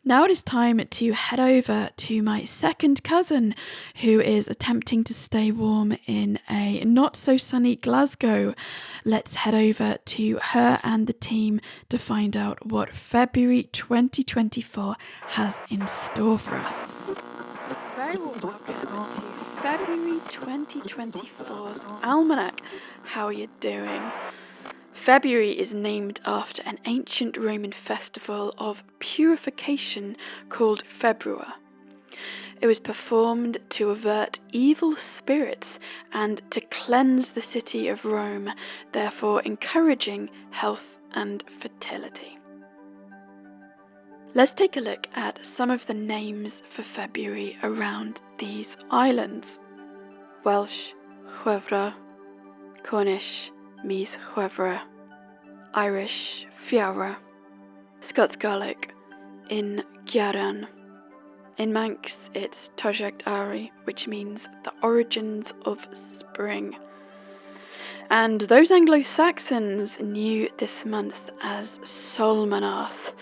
Now it is time to head over to my second cousin, who is attempting to stay warm in a not-so-sunny Glasgow. Let's head over to her and the team to find out what February 2024 has in store for us. Very well welcome to February 2024's Almanac. How are you doing? February is named after an ancient Roman festival of purification called Februa. It was performed to avert evil spirits and to cleanse the city of Rome, therefore encouraging health and fertility. Let's take a look at some of the names for February around these islands. Welsh, Chwefror; Cornish, Mis Chwefror; Irish, Fiawra; Scots Gaelic, In Gyaran. In Manx, it's Taject Ari, which means the origins of spring. And those Anglo-Saxons knew this month as Solmanath.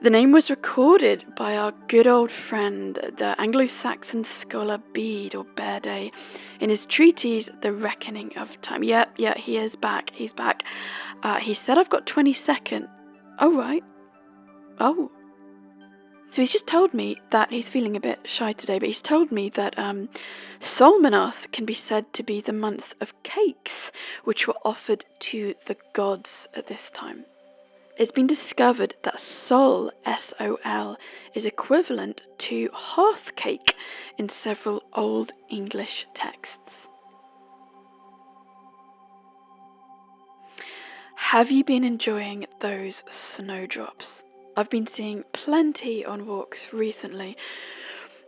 The name was recorded by our good old friend, the Anglo-Saxon scholar Bede, or Bede, in his treatise, The Reckoning of Time. Yeah, he is back, he's back. He said I've got 22nd. Oh, right. Oh. So he's just told me that he's feeling a bit shy today, but he's told me that Solmanath can be said to be the month of cakes, which were offered to the gods at this time. It's been discovered that Sol, S-O-L, is equivalent to hearth cake in several Old English texts. Have you been enjoying those snowdrops? I've been seeing plenty on walks recently.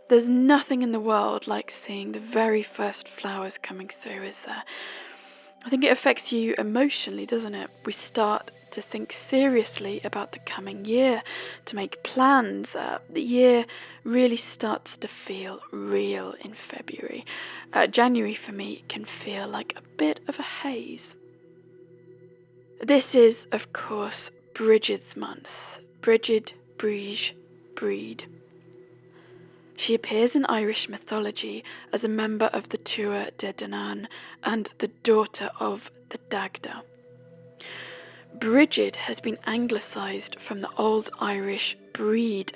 There's nothing in the world like seeing the very first flowers coming through, is there? I think it affects you emotionally, doesn't it? We start to think seriously about the coming year, to make plans. The year really starts to feel real in February. January for me can feel like a bit of a haze. This is, of course, Brigid's month. Brigid, Brige, Breed. She appears in Irish mythology as a member of the Tuatha De Danann and the daughter of the Dagda. Brigid has been anglicised from the Old Irish breed,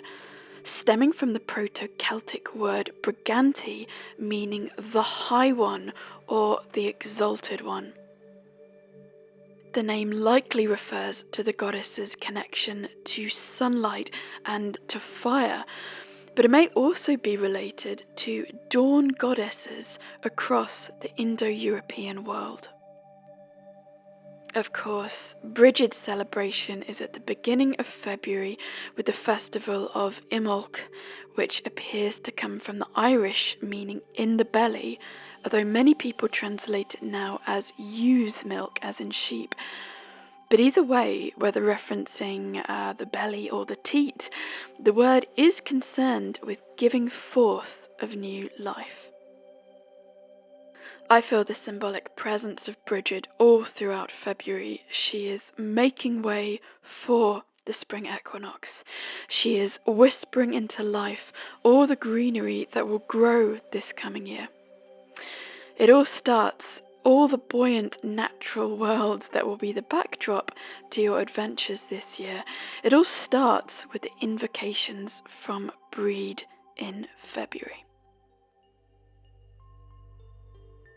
stemming from the Proto-Celtic word briganti, meaning the high one or the exalted one. The name likely refers to the goddess's connection to sunlight and to fire, but it may also be related to dawn goddesses across the Indo-European world. Of course, Brigid's celebration is at the beginning of February with the festival of Imbolc, which appears to come from the Irish meaning in the belly, although many people translate it now as ewe's milk, as in sheep. But either way, whether referencing the belly or the teat, the word is concerned with giving forth of new life. I feel the symbolic presence of Brigid all throughout February. She is making way for the spring equinox. She is whispering into life all the greenery that will grow this coming year. It all starts, all the buoyant natural world that will be the backdrop to your adventures this year. It all starts with the invocations from Brigid in February.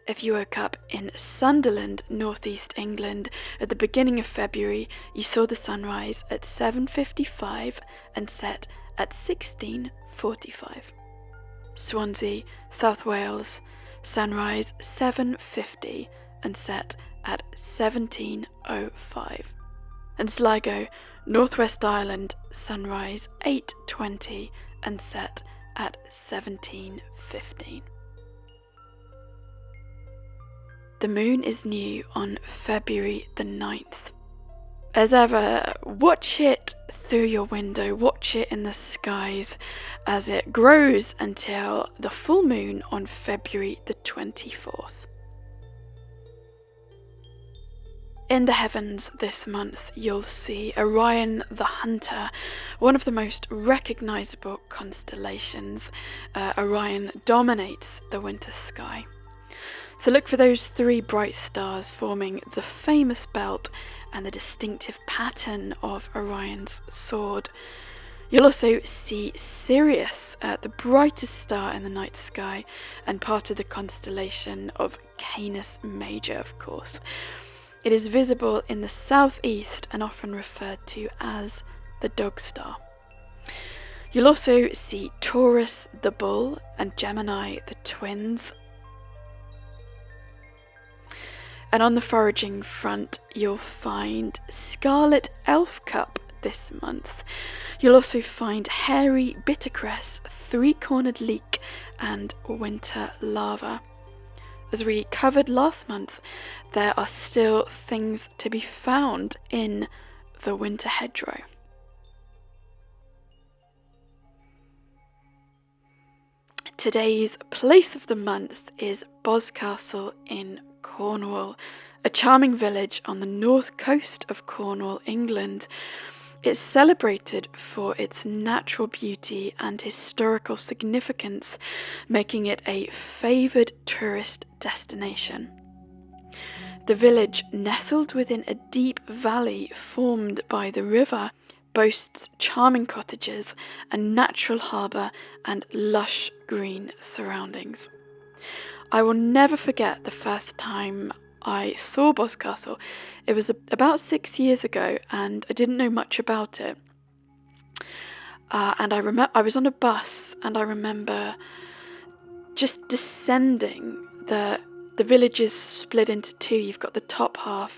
If you woke up in Sunderland, northeast England, at the beginning of February, you saw the sunrise at 7:55 and set at 16:45. Swansea, South Wales, sunrise 7:50 and set at 17:05. And Sligo, Northwest Ireland, sunrise 8:20 and set at 17:15. The moon is new on February the 9th. As ever, watch it through your window, watch it in the skies as it grows until the full moon on February the 24th. In the heavens this month, you'll see Orion the Hunter, one of the most recognizable constellations. Orion dominates the winter sky. So look for those 3 bright stars forming the famous belt and the distinctive pattern of Orion's sword. You'll also see Sirius, the brightest star in the night sky, and part of the constellation of Canis Major, of course. It is visible in the southeast and often referred to as the Dog Star. You'll also see Taurus the Bull and Gemini the Twins. And on the foraging front, you'll find Scarlet Elfcup this month. You'll also find Hairy Bittercress, 3-cornered leek, and winter lava. As we covered last month, there are still things to be found in the winter hedgerow. Today's place of the month is Boscastle in Cornwall, a charming village on the north coast of Cornwall, England. It's celebrated for its natural beauty and historical significance, making it a favoured tourist destination. The village, nestled within a deep valley formed by the river, boasts charming cottages, a natural harbour, and lush green surroundings. I will never forget the first time I saw Boscastle. It was about 6 years ago, and I didn't know much about it. And I was on a bus, and I remember just descending. The village is split into 2. You've got the top half,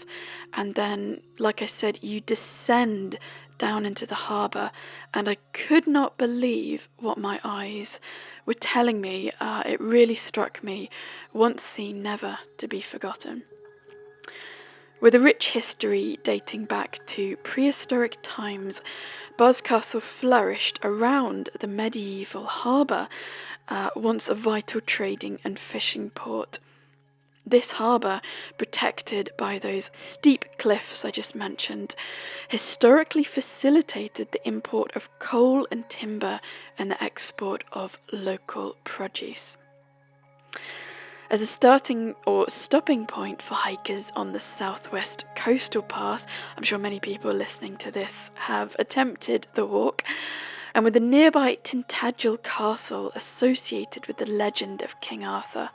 and then, like I said, you descend down into the harbour, and I could not believe what my eyes were telling me. It really struck me, once seen, never to be forgotten. With a rich history dating back to prehistoric times, Boscastle flourished around the medieval harbour, once a vital trading and fishing port. This harbour, protected by those steep cliffs I just mentioned, historically facilitated the import of coal and timber and the export of local produce. As a starting or stopping point for hikers on the southwest coastal path, I'm sure many people listening to this have attempted the walk, and with the nearby Tintagel Castle associated with the legend of King Arthur,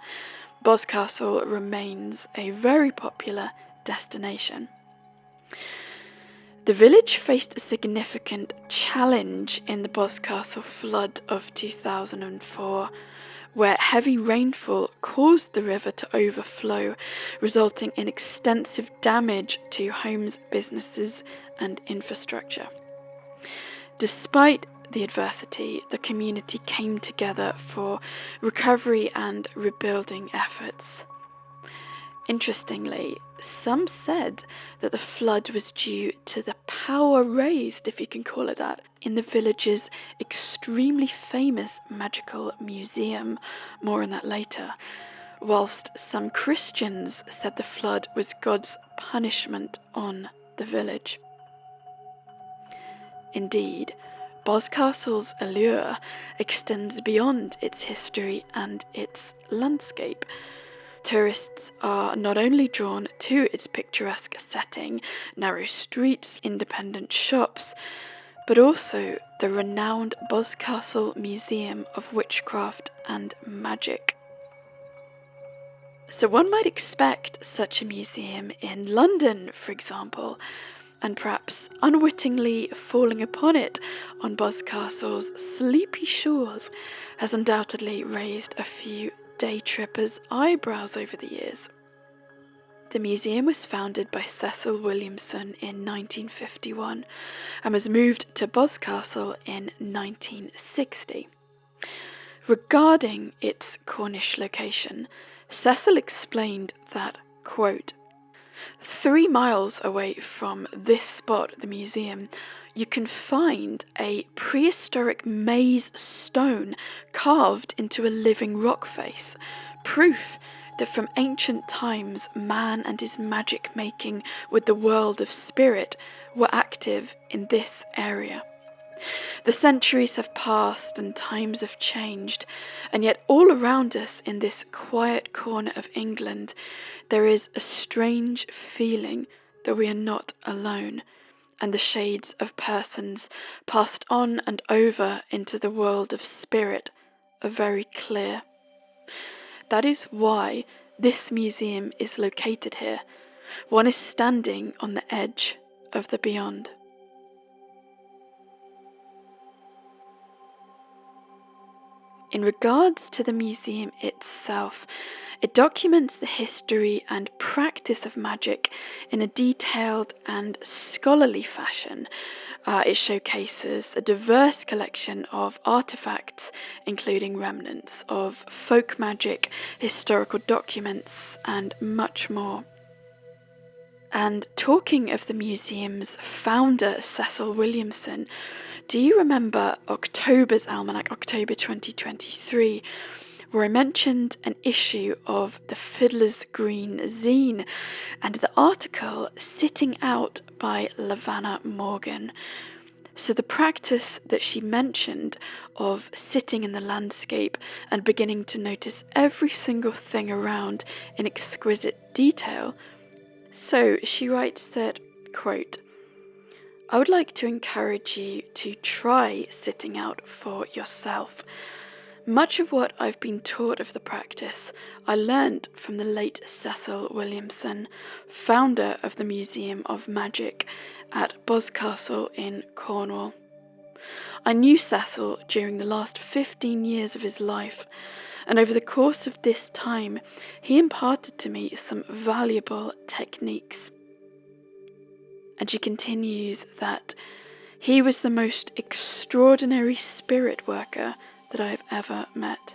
Boscastle remains a very popular destination. The village faced a significant challenge in the Boscastle flood of 2004, where heavy rainfall caused the river to overflow, resulting in extensive damage to homes, businesses, and infrastructure. Despite the adversity, the community came together for recovery and rebuilding efforts. Interestingly, some said that the flood was due to the power raised, if you can call it that, in the village's extremely famous magical museum. More on that later. Whilst some Christians said the flood was God's punishment on the village. Indeed, Boscastle's allure extends beyond its history and its landscape. Tourists are not only drawn to its picturesque setting, narrow streets, independent shops, but also the renowned Boscastle Museum of Witchcraft and Magic. So one might expect such a museum in London, for example, and perhaps unwittingly falling upon it on Boscastle's sleepy shores has undoubtedly raised a few day trippers' eyebrows over the years. The museum was founded by Cecil Williamson in 1951 and was moved to Boscastle in 1960. Regarding its Cornish location, Cecil explained that, quote, 3 miles away from this spot, the museum, you can find a prehistoric maize stone carved into a living rock face, proof that from ancient times man and his magic making with the world of spirit were active in this area. The centuries have passed and times have changed, and yet all around us in this quiet corner of England there is a strange feeling that we are not alone, and the shades of persons passed on and over into the world of spirit are very clear. That is why this museum is located here. One is standing on the edge of the beyond. In regards to the museum itself, it documents the history and practice of magic in a detailed and scholarly fashion. It showcases a diverse collection of artifacts, including remnants of folk magic, historical documents, and much more. And talking of the museum's founder, Cecil Williamson, do you remember October's Almanac, October 2023, where I mentioned an issue of the Fiddler's Green zine and the article Sitting Out by Lavanna Morgan? So the practice that she mentioned of sitting in the landscape and beginning to notice every single thing around in exquisite detail. So she writes that, quote, I would like to encourage you to try sitting out for yourself. Much of what I've been taught of the practice I learned from the late Cecil Williamson, founder of the Museum of Magic at Boscastle in Cornwall. I knew Cecil during the last 15 years of his life, and over the course of this time he imparted to me some valuable techniques. And she continues that he was the most extraordinary spirit worker that I have ever met.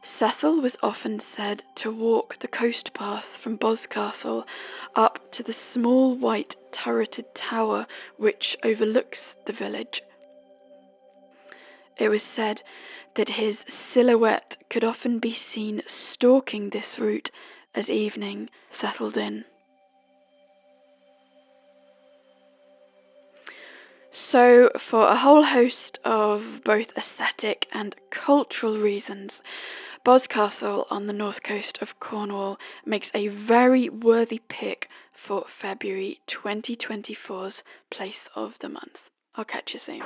Cecil was often said to walk the coast path from Boscastle up to the small white turreted tower which overlooks the village. It was said that his silhouette could often be seen stalking this route as evening settled in. So, for a whole host of both aesthetic and cultural reasons, Boscastle on the north coast of Cornwall makes a very worthy pick for February 2024's Place of the Month. I'll catch you soon.